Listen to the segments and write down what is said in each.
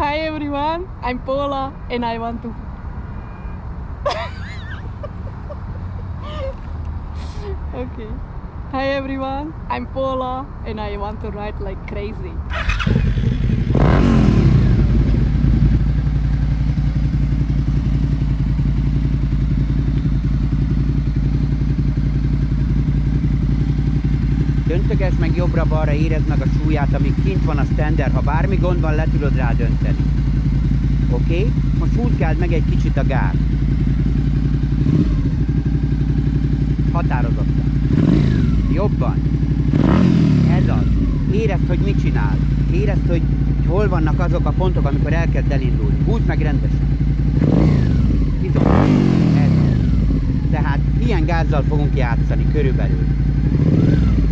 Hi everyone, I'm Paula and I want to... Okay. Hi everyone, I'm Paula and I want to ride like crazy. Döntöges meg jobbra-balra, érezd meg a súlyát, amíg kint van a stander. Ha bármi gond van, le tudod rá dönteni. Oké? Most húzgáld meg egy kicsit a gáz. Határozottan. Jobban. Ez az. Érezd, hogy mit csinál. Érezd, hogy hol vannak azok a pontok, amikor elkezd elindulni. Húzd meg rendesen. Bizony. Ez az. Tehát ilyen gázzal fogunk játszani körülbelül.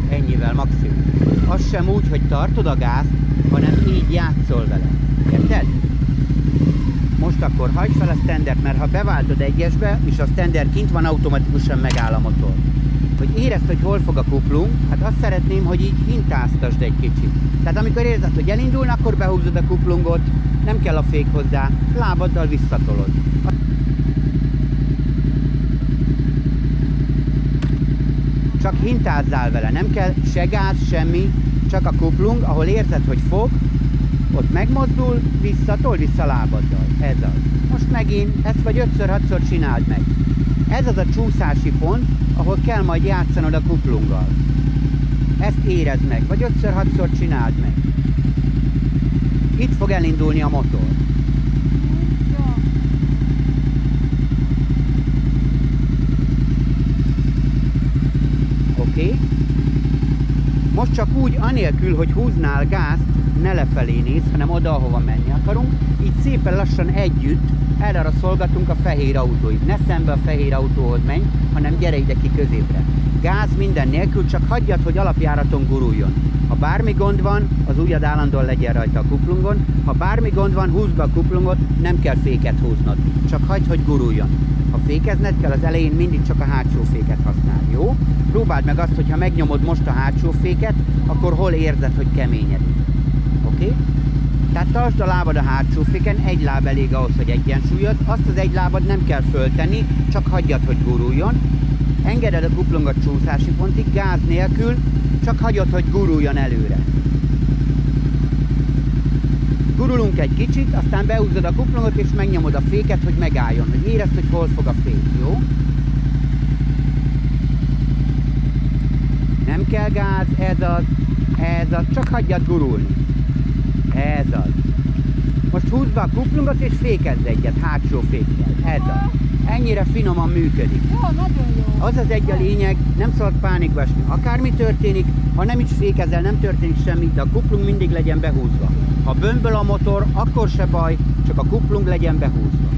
Ennyivel maximum. Az sem úgy, hogy tartod a gázt, hanem így játszol vele. Érted? Most akkor hagyd fel a standert, mert ha beváltod egyesbe, és a stander kint van, automatikusan megáll a motor. Hogy érezd, hogy hol fog a kuplung, hát azt szeretném, hogy így hintáztasd egy kicsit. Tehát amikor érzed, hogy elindulna, akkor behúzod a kuplungot, nem kell a fék hozzá, lábaddal visszatolod. Csak hintázzál vele, nem kell se gáz, semmi, csak a kuplung, ahol érzed, hogy fog, ott megmozdul, tol vissza lábaddal. Ez az. Most megint ezt vagy 5-6-szor csináld meg. Ez az a csúszási pont, ahol kell majd játszanod a kuplunggal. Ezt érezd meg, vagy 5-6-szor csináld meg. Itt fog elindulni a motor. Oké? Most csak úgy, anélkül, hogy húznál gázt, ne lefelé néz, hanem oda, ahova menni akarunk. Így szépen lassan együtt erre szolgatunk a fehér autóig. Ne szembe a fehér autóhoz menj, hanem gyere ide ki középre. Gáz minden nélkül, csak hagyjad, hogy alapjáraton guruljon. Ha bármi gond van, az ujjad állandóan legyen rajta a kuplungon. Ha bármi gond van, húzd be a kuplungot, nem kell féket húznod. Csak hagyd, hogy guruljon. Ha fékezned kell, az elején mindig csak a hátsó féket használj, jó? Próbáld meg azt, hogy ha megnyomod most a hátsó féket, akkor hol érzed, hogy keményedik. Oké? Tehát tartsd a lábad a hátsó féken, egy láb elég ahhoz, hogy egyensúlyod. Azt az egy lábad nem kell föltenni, csak hagyjad, hogy guruljon. Engeded a kuplungot csúszási pontig, gáz nélkül, csak hagyod, hogy guruljon előre. Gurulunk egy kicsit, aztán behúzod a kuplungot és megnyomod a féket, hogy megálljon, hogy érezd, hogy hol fog a fék, jó? Nem kell gáz, ez az, csak hagyjad gurulni. Ez az. Most húzd be a kuplungot és fékezd egyet, hátsó fékkel. Ez az. Ennyire finoman működik. Jó, nagyon jó. Az az egy a lényeg, nem szabad pánikba esni. Akármi történik, ha nem is fékezel, nem történik semmi, de a kuplung mindig legyen behúzva. Ha bömböl a motor, akkor se baj, csak a kuplung legyen behúzva.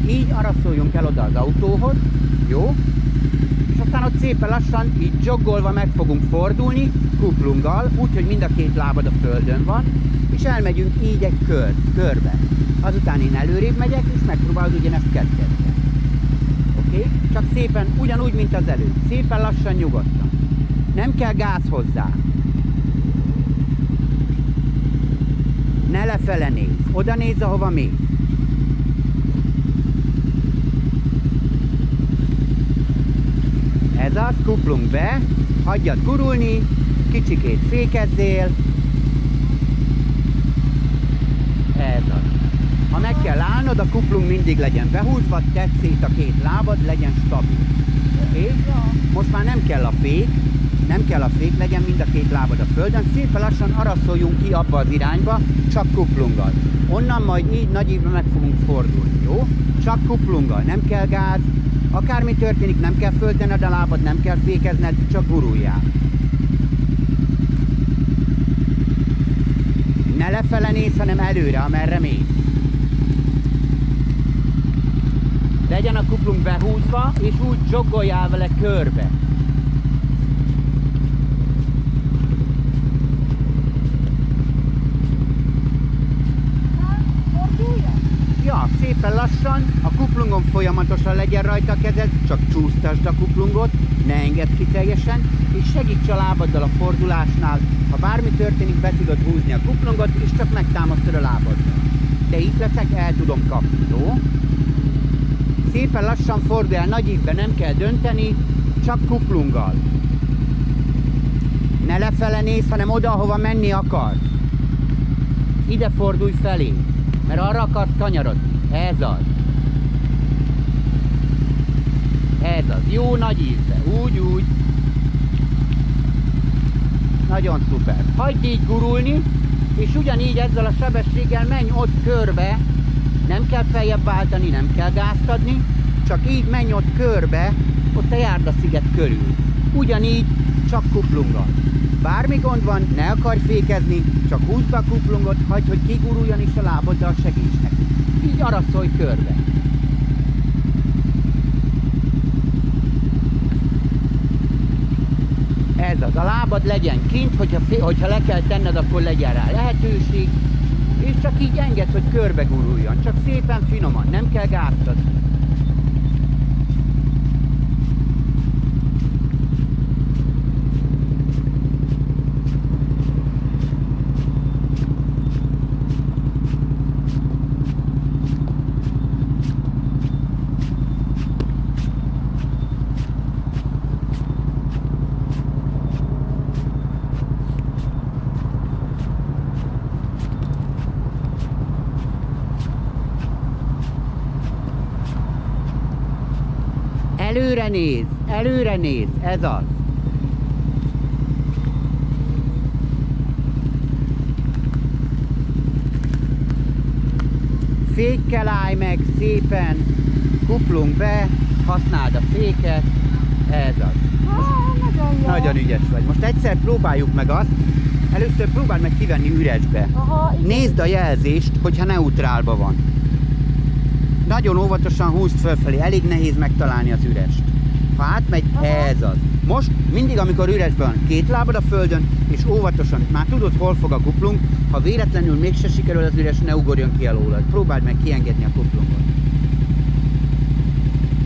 Így araszoljunk el oda az autóhoz, jó? És aztán ott szépen lassan, így joggolva meg fogunk fordulni, kuplunggal, úgy, hogy mind a két lábad a földön van, és elmegyünk így egy körbe. Azután én előrébb megyek, és megpróbálod ugyanezt kettőre. Oké? Csak szépen, ugyanúgy, mint az előtt. Szépen lassan, nyugodtan. Nem kell gáz hozzá. Ne lefele nézz. Oda nézz, ahova mész. Ez az, kuplung be, hagyjad gurulni, kicsikét fékezzél. Ez az. Ha meg kell állnod, a kuplung mindig legyen behúzva, tedd szét a két lábad, legyen stabil. Oké? Most már nem kell a fék, legyen mind a két lábad a földön, szépen lassan araszoljunk ki abba az irányba, csak kuplunggal. Onnan majd így nagyívben meg fogunk fordulni, jó? Csak kuplunggal, nem kell gáz, akármi történik, nem kell föltenned a lábad, nem kell fékezned, csak guruljál. Ne lefele nézz, hanem előre, amerre mész. Legyen a kuplung behúzva, és úgy joggoljál vele körbe. Ja, szépen lassan, a kuplungon folyamatosan legyen rajta a kezed, csak csúsztasd a kuplungot, ne engedd ki teljesen, és segíts a lábaddal a fordulásnál. Ha bármi történik, be tudod húzni a kuplungot, és csak megtámasztod a lábaddal. de itt leszek, el tudom kapni, jó? Szépen lassan fordul el, nagy ívbe nem kell dönteni, csak kuplunggal. Ne lefele nézz, hanem oda, ahova menni akarsz. Ide fordulj felé, mert arra akarsz kanyarodni. Ez az. Ez az. Jó nagy ívbe. Úgy. Nagyon szuper. Hagyd így gurulni, és ugyanígy ezzel a sebességgel menj ott körbe. Nem kell feljebb váltani, nem kell gázt adni, csak így menj ott körbe, ott a járdasziget körül. Ugyanígy, csak kuplunggal. Bármi gond van, ne akarj fékezni, csak húzd be a kuplungot, hagyd, hogy kiguruljon is a láboddal, segíts neki. Így araszolj körbe. Ez az, a lábad legyen kint, hogyha le kell tenned, akkor legyen rá lehetőség, és csak így engedd, hogy körbe guruljon, csak szépen finoman, nem kell gázt adni. Előre néz, ez az. Fékkel állj meg szépen, kuplunk be, használd a féket, ez az. Nagyon ügyes vagy. Most egyszer próbáljuk meg azt, először próbáld meg kivenni üresbe. Nézd a jelzést, hogyha neutrálba van. Nagyon óvatosan húzd fölfelé, elég nehéz megtalálni az ürest. Ha átmegy, ez az. Most mindig, amikor üresben van, két lábad a földön, és óvatosan, már tudod, hol fog a kuplung, ha véletlenül mégse sikerül az üres, ne ugorjon ki alólad. Próbáld meg kiengedni a kuplungot.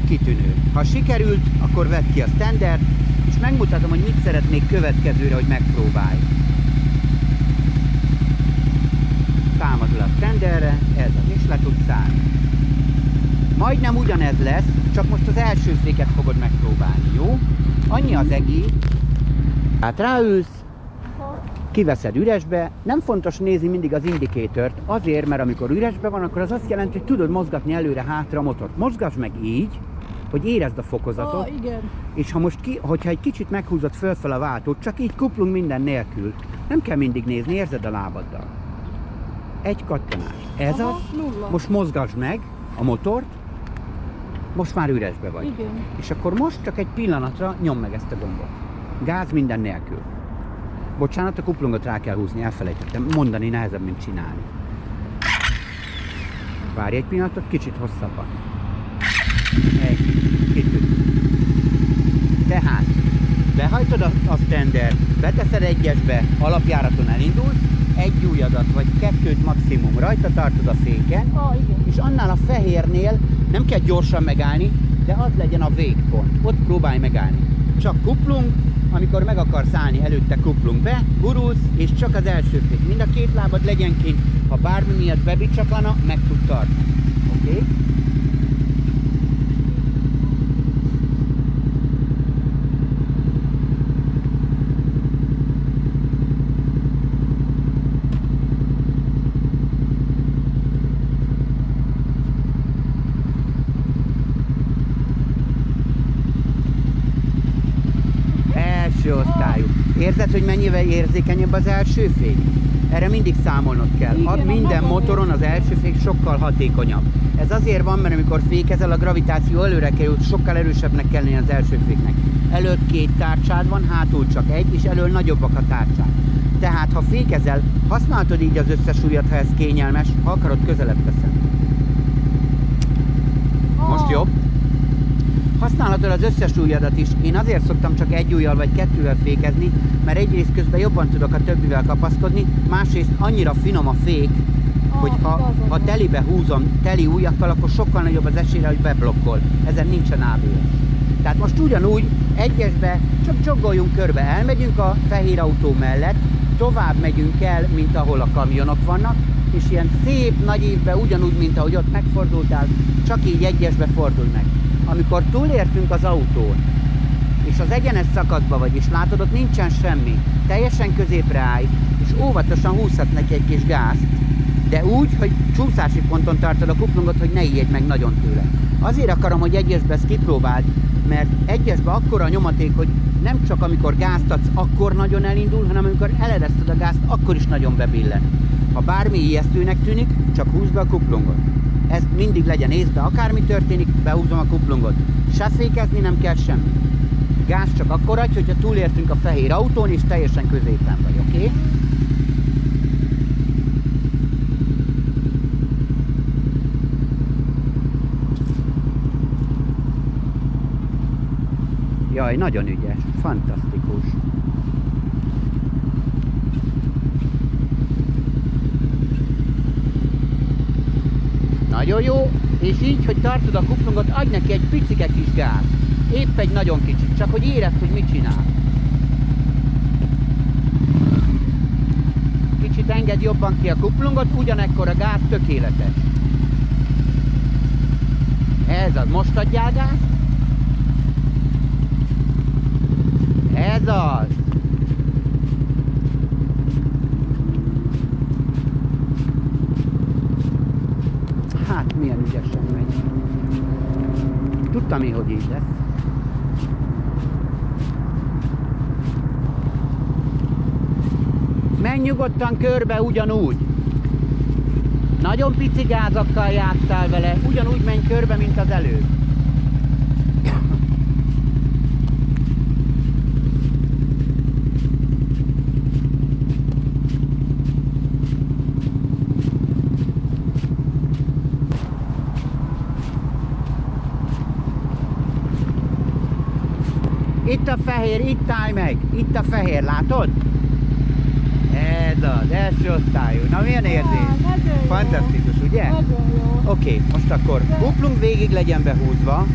Kitűnő. Ha sikerült, akkor vedd ki a standard, és megmutatom, hogy mit szeretnék következőre, hogy megpróbálj. Támad le a standardre, ez az, és le tudsz szállni. Majdnem ugyanez lesz, csak most az első féket fogod megpróbálni, jó? Annyi az egész. Hát ráülsz, kiveszed üresbe, nem fontos nézni mindig az indikátort, azért, mert amikor üresbe van, akkor az azt jelenti, hogy tudod mozgatni előre-hátra a motort. Mozgasd meg így, hogy érezd a fokozatot, igen. És ha most hogyha egy kicsit meghúzod fölfel a váltót, csak így kuplunk minden nélkül, nem kell mindig nézni, érzed a lábaddal. Egy kattanás. Ez az, nulla. most mozgasd meg a motort, most már üresbe vagy. Igen. És akkor most csak egy pillanatra nyomd meg ezt a gombot. Gáz minden nélkül. Bocsánat, a kuplungot rá kell húzni, elfelejtettem. Mondani nehezebb, mint csinálni. Várj egy pillanatot, kicsit hosszabban. Tehát, behajtod a standard, beteszed egyesbe, alapjáraton elindulsz, egy ujjadat vagy kettőt maximum rajta tartod a féken, igen. és annál a fehérnél nem kell gyorsan megállni, de az legyen a végpont. Ott próbálj megállni. Csak kuplung, amikor meg akarsz állni, előtte kuplung be, gurulsz, és csak az első fék. Mind a két lábad legyen kint, ha bármi miatt bebicsaklana, meg tud tartani. Oké? Okay? Osztályú. Érzed, hogy mennyivel érzékenyebb az első fék? Erre mindig számolnod kell. Igen, minden motoron az első fék sokkal hatékonyabb. Ez azért van, mert amikor fékezel, a gravitáció előre kerül, sokkal erősebbnek kell lenni az első féknek. Előtt két tárcsád van, hátul csak egy, és elől nagyobbak a tárcsák. Tehát ha fékezel, használhatod így az összes ujjat, ha ez kényelmes, ha akarod, közelebb teszed. Most jobb? Használhatod az összes ujjadat is. Én azért szoktam csak egy ujjal vagy kettővel fékezni, mert egyrészt közben jobban tudok a többivel kapaszkodni, másrészt annyira finom a fék, hogy ha telibe húzom teli ujjakkal, akkor sokkal nagyobb az esélye, hogy beblokkol. Ezen nincsen ABS. Tehát most ugyanúgy egyesbe csak joggoljunk körbe, elmegyünk a fehér autó mellett, tovább megyünk el, mint ahol a kamionok vannak, és ilyen szép nagy ívbe, ugyanúgy, mint ahogy ott megfordultál, csak így egyesbe fordul meg. Amikor túlértünk az autón, és az egyenes szakaszba vagy, és látod, ott nincsen semmi, teljesen középre állj, és óvatosan húzhat neki egy kis gázt, de úgy, hogy csúszási ponton tartod a kuplungot, hogy ne ijedj meg nagyon tőle. Azért akarom, hogy egyesbe ezt kipróbáld, mert egyesbe akkora a nyomaték, hogy nem csak amikor gázt adsz, akkor nagyon elindul, hanem amikor elereszted a gázt, akkor is nagyon bebillen. Ha bármi ijesztőnek tűnik, csak húzd be a kuplungot. Ezt mindig legyen észbe, akármi történik, behúzom a kuplungot. Se fékezni nem kell semmi. Gáz csak akkor adj, hogyha túlértünk a fehér autón, és teljesen középen vagy, oké? Okay? Jaj, nagyon ügyes, fantasztikus. Nagyon jó, és így, hogy tartod a kuplungot, adj neki egy picike kis gáz. Épp egy nagyon kicsit, csak hogy érezd, hogy mit csinál. Kicsit engedd jobban ki a kuplungot, ugyanekkor a gáz tökéletes. Ez az, most adjál gáz. Ez az. Hát milyen ügyesen megy. Tudtam én, hogy így lesz. Menj nyugodtan körbe ugyanúgy. Nagyon pici gázakkal játsszál vele, ugyanúgy menj körbe, mint az előbb. Itt a fehér, itt állj meg! Itt a fehér, látod? Ez az, első osztályú. Na milyen érzés? Fantasztikus, ugye? Nagyon jó. Oké, most akkor kuplung végig legyen behúzva,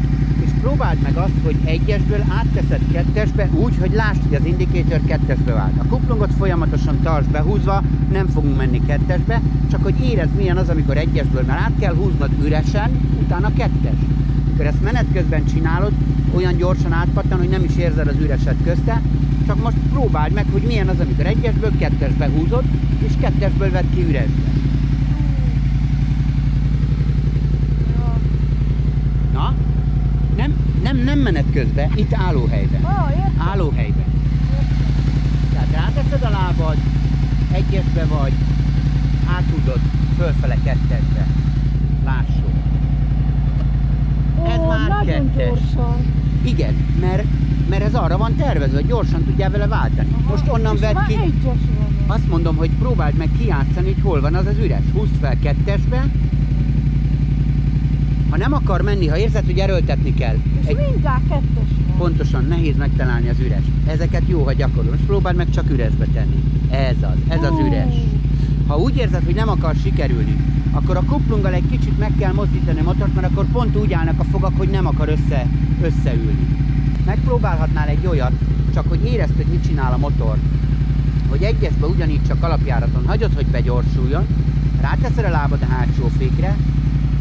és próbáld meg azt, hogy egyesből átteszed kettesbe úgy, hogy lásd, hogy az indikétor kettesbe vált. A kuplungot folyamatosan tartsd behúzva, nem fogunk menni kettesbe, csak hogy érezd milyen az, amikor egyesből, mert át kell húznod üresen, utána kettes. Amikor ezt menet közben csinálod, olyan gyorsan átpattan, hogy nem is érzed az üreset közte, csak most próbáld meg, hogy milyen az, amikor egyesből kettesbe húzod, és kettesből vedd ki üresbe. Na? Nem menet közben, itt állóhelyben. Állóhelyben. Tehát ráteszed a lábad, egyesbe vagy, áthúzod fölfele kettesbe. Lássuk. Ez már nagyon kettes. Gyorsan. Igen, mert ez arra van tervezve, hogy gyorsan tudjál vele váltani. Aha, most onnan és vedd már ki. egyes van. Azt mondom, hogy próbáld meg kijátszani, hogy hol van az az üres. Húzd fel kettesbe. Ha nem akar menni, ha érzed, hogy erőltetni kell. És mindjárt kettes van. Pontosan, nehéz megtalálni az üres. Ezeket jó, ha gyakorlod. Most próbáld meg csak üresbe tenni. Ez az üres. Ha úgy érzed, hogy nem akar sikerülni, akkor a kuplunggal egy kicsit meg kell mozdítani a motort, mert akkor pont úgy állnak a fogak, hogy nem akar összeülni. Megpróbálhatnál egy olyat, csak hogy érezd, hogy mit csinál a motor. Hogy egyesbe ugyanígy csak alapjáraton hagyod, hogy begyorsuljon, ráteszed a lábad a hátsó fékre,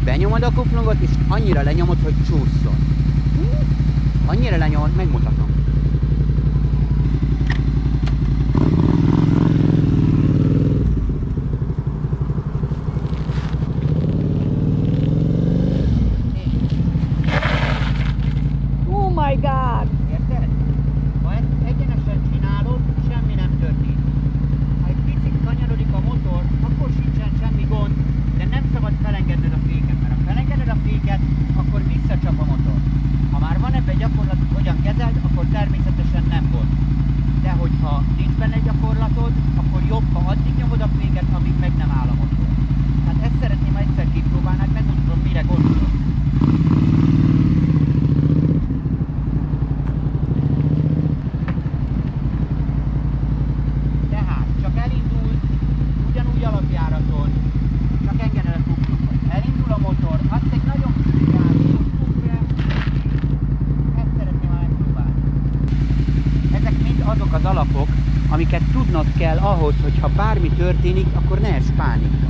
benyomod a kuplungot, és annyira lenyomod, hogy csúszson. Annyira lenyomod, megmutatom. Oh my god! Érted? Ha ezt egyenesen csinálod, semmi nem történik. Ha egy picit kanyarodik a motor, akkor sincsen semmi gond, de nem szabad felengedned a féket, mert ha felengeded a féket, akkor visszacsap a motor. Ha már van ebben gyakorlat, hogyan kezeld, akkor természetesen nem gond. De hogyha nincs benne gyakorlatod, akkor jobb, ha addig nyomod a féket, amíg meg nem áll a motor. Tehát ezt szeretném, ha egyszer kipróbálnád, megmondom, mire gondolok. Tehát csak elindul, ugyanúgy alapjáraton, csak engeded a kuplungot. Elindul a motor, adsz egy nagyon kicsi gázt, ezt szeretném megpróbálni. Ezek mind azok az alapok, amiket tudnod kell ahhoz, hogy ha bármi történik, akkor ne esd pánikba.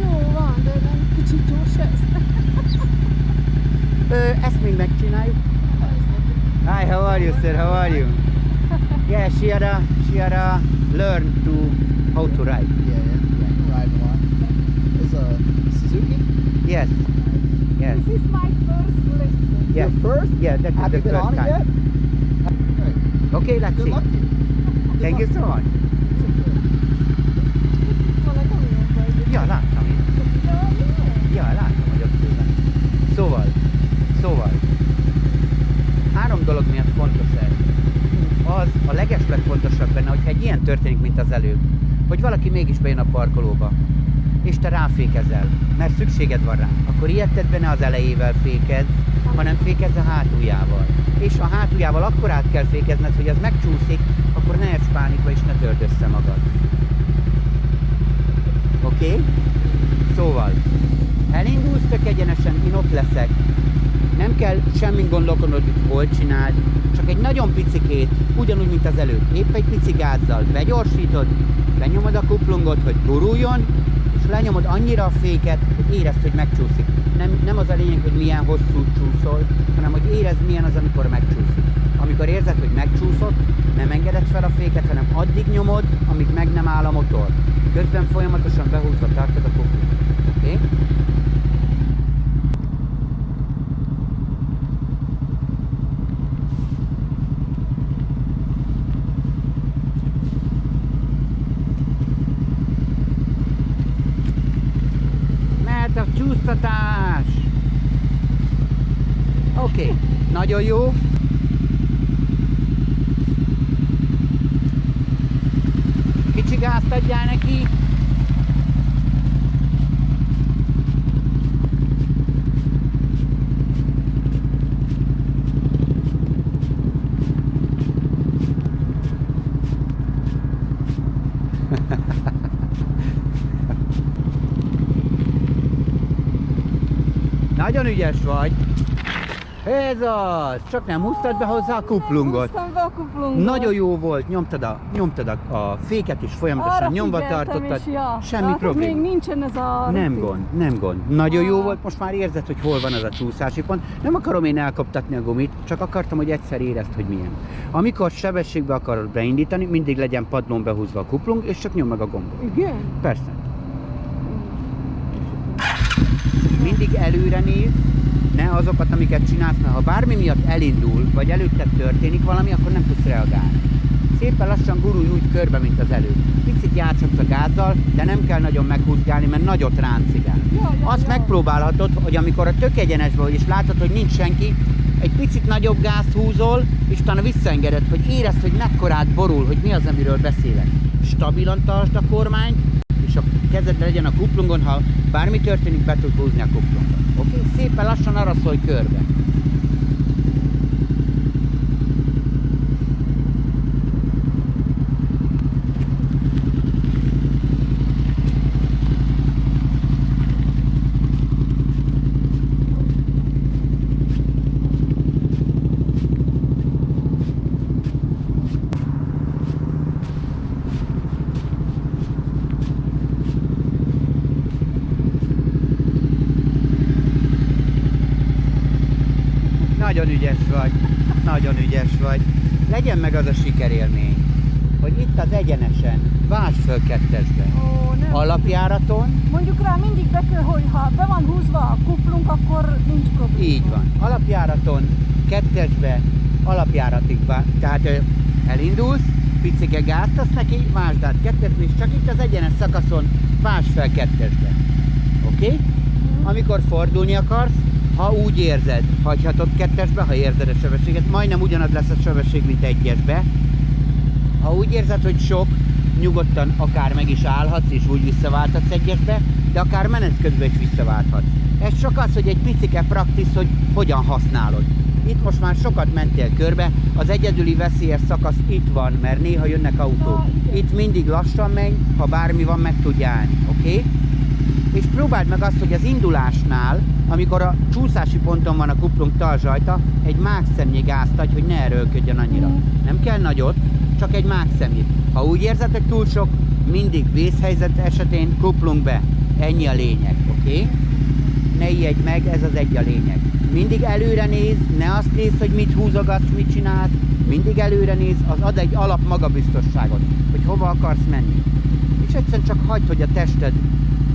Jó van, de nem kicsit gyors ez. Ezt még megcsináljuk. Hi, how are you, sir? How are you? Yeah, she had a learn to how to ride. Yeah, ride one. It's a Suzuki. Yes. Yes. This is my first lesson. Yeah. Your first? Yeah, that is Have the you been first on it time. yet? Hey, Okay, let's good see. luck to you. Thank you so much. Ja, láttam én. Ja, láttam, hogy ott ülnek. Szóval. 3 dolog miatt fontos ez. Az a legeslegfontosabb benne, hogyha egy ilyen történik, mint az előbb, hogy valaki mégis bejön a parkolóba, és te ráfékezel, mert szükséged van rá, akkor ilyetted ne az elejével fékezz, hanem fékezz a hátuljával. És a hátuljával akkor át kell fékezned, hogy az megcsúszik, akkor ne esd pánikba és ne törd össze magad. Oké? Szóval, elindulsz tök egyenesen, én ott leszek. Nem kell semmit gondolkodnod, hogy hol csináld, csak egy nagyon picikét, ugyanúgy, mint az előbb. Épp egy pici gázzal begyorsítod, benyomod a kuplungot, hogy guruljon, és lenyomod annyira a féket, hogy érezd, hogy megcsúszik. Nem az a lényeg, hogy milyen hosszú csúszol, hanem hogy érezd, milyen az, amikor megcsúszik. Amikor érzed, hogy megcsúszott, nem engeded fel a féket, hanem addig nyomod, amíg meg nem áll a motor. Közben folyamatosan behúzva tartod a kuplungot. Oké? Mert a csúsztatás! Oké, nagyon jó. Kicsi gázt adjál neki. Nagyon ügyes vagy. Ez az! Csak nem húztad be hozzá a kuplungot. Húztam be a kuplungot. Nagyon jó volt, nyomtad a féket is folyamatosan Arra nyomva figyeltem tartottad. is, ja. Semmi Tehát probléma. még nincsen ez a Nem rutin. gond. Nagyon jó volt, most már érzed, hogy hol van az a csúszási pont. Nem akarom én elkoptatni a gumit, csak akartam, hogy egyszer érezd, hogy milyen. Amikor sebességbe akarod beindítani, mindig legyen padlón behúzva a kuplung, és csak nyom meg a gombot. Igen? Persze. Mindig előre néz, ne azokat, amiket csinálsz, mert ha bármi miatt elindul, vagy előtted történik valami, akkor nem tudsz reagálni. Szépen lassan gurulj úgy körbe, mint az előbb. Picit játszhatsz a gázzal, de nem kell nagyon meghúzgálni, mert nagyot ráncigál. Azt megpróbálhatod, hogy amikor a tök egyenesbe vagy, és látod, hogy nincs senki, egy picit nagyobb gázt húzol, és utána visszaengeded, hogy érezd, hogy mekkorát borul, hogy mi az, amiről beszélek. Stabilan tartsd a kormányt, és a kezed legyen a kuplungon, ha bármi történik, be tud húzni a kuplungot. Oké? Szépen lassan arra szólj körbe. Nagyon ügyes vagy. Legyen meg az a sikerélmény, hogy itt az egyenesen vásd föl kettesbe. Ó, nem. Alapjáraton, Mondjuk rá mindig be kell, hogy ha be van húzva a kuplunk, akkor nincs probléma. így van. Alapjáraton, kettesbe, alapjáratig, tehát elindulsz, picike gázt adsz neki, vásd át kettesbe, és csak itt az egyenes szakaszon vásd fel kettesbe. Oké? Amikor fordulni akarsz, ha úgy érzed, hagyhatod kettesbe, ha érzed a sebességet, majdnem ugyanaz lesz a sebesség, mint egyesbe. Ha úgy érzed, hogy sok, nyugodtan akár meg is állhatsz, és úgy visszaválthatsz egyesbe, de akár menet közben is visszaválthatsz. Ez csak az, hogy egy picike praktisz, hogy hogyan használod. Itt most már sokat mentél körbe, az egyedüli veszélyes szakasz itt van, mert néha jönnek autók. Itt mindig lassan menj, ha bármi van, meg tudj állni, oké? És próbáld meg azt, hogy az indulásnál, amikor a csúszási ponton van a kuplung talzsajta, egy mákszemnyi gázt adj, hogy ne erőlködjön annyira. Nem kell nagyot, csak egy mákszemnyit. Ha úgy érzed, hogy túl sok, mindig vészhelyzet esetén kuplung be. Ennyi a lényeg, oké? Ne ijedj meg, ez az egy a lényeg. Mindig előre néz, ne azt nézd, hogy mit húzogatsz, mit csinálsz. Mindig előre néz, az ad egy alap magabiztosságot, hogy hova akarsz menni. És egyszerűen csak hagyd, hogy a tested,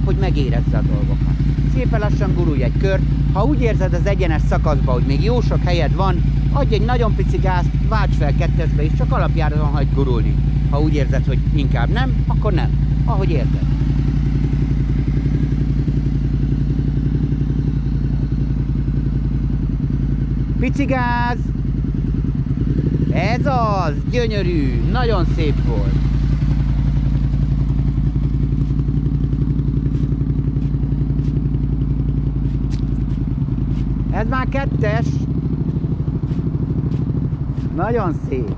hogy megérezze a dolgokat. Szépen lassan gurulj egy kört. Ha úgy érzed az egyenes szakaszban, hogy még jó sok helyed van, adj egy nagyon pici gázt, válts fel kettesbe, és csak alapjáraton hagyd gurulni. Ha úgy érzed, hogy inkább nem, akkor nem. Ahogy érzed. Pici gáz! Ez az! Gyönyörű! Nagyon szép volt! Ez már kettes! Nagyon szép!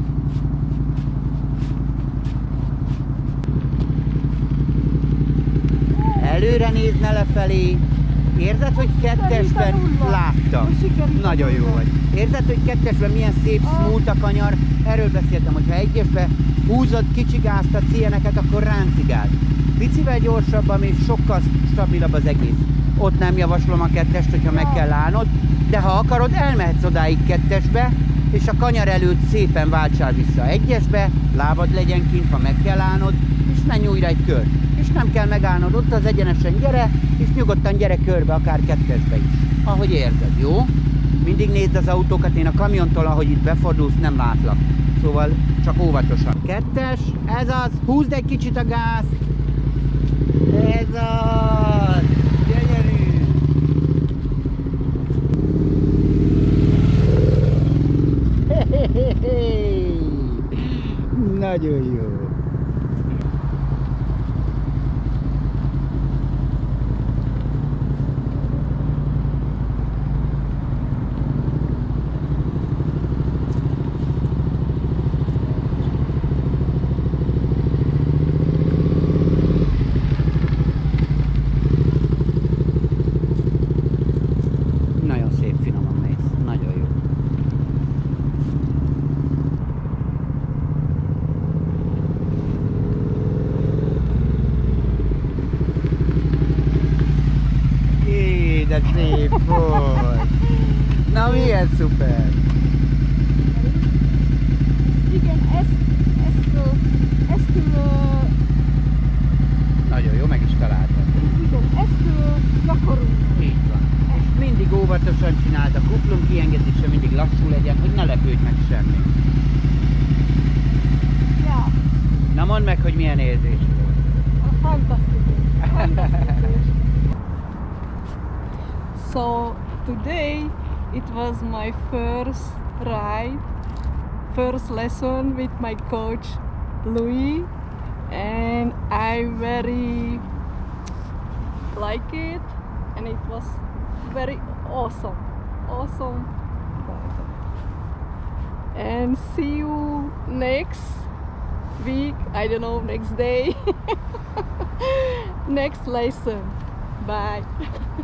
Előre nézz, ne lefelé! Érzed, hogy kettesben láttam? Nagyon jó vagy. Érzed, hogy kettesben milyen szép smooth a kanyar? Erről beszéltem, hogyha egyesbe húzod kicsi gázt a cieneket, akkor ráncigáld. Picivel gyorsabban és sokkal stabilabb az egész. Ott nem javaslom a kettest, hogyha meg kell állnod, de ha akarod, elmehetsz odáig kettesbe, és a kanyar előtt szépen váltsál vissza egyesbe, lábad legyen kint, ha meg kell állnod, és menj újra egy kört. És nem kell megállnod, ott az egyenesen gyere, és nyugodtan gyere körbe, akár kettesbe is. Ahogy érzed, jó? Mindig nézd az autókat, én a kamiontól, ahogy itt befordulsz, nem látlak. Szóval csak óvatosan. Kettes, ez az, húzd egy kicsit a gázt. Ez az, gyönyörű. Nagyon jó. Nagyon szép, finoman mész. Nagyon jó. De szép volt! Na milyen szuper! Igen, ezt Nagyon jó, meg is találtad. igen, ezt gyakorolunk. Így van. És mindig óvatosan csináld, a kuplung kiengedése mindig lassú legyen, hogy ne lepődj meg semmi. Ja, Na mondd meg, hogy milyen érzés volt. fantasztikus. Fantasztikus. So today it was my first ride, first lesson with my coach Louis, and I very like it, and it was very awesome. And see you next week, I don't know, next day, next lesson. Bye.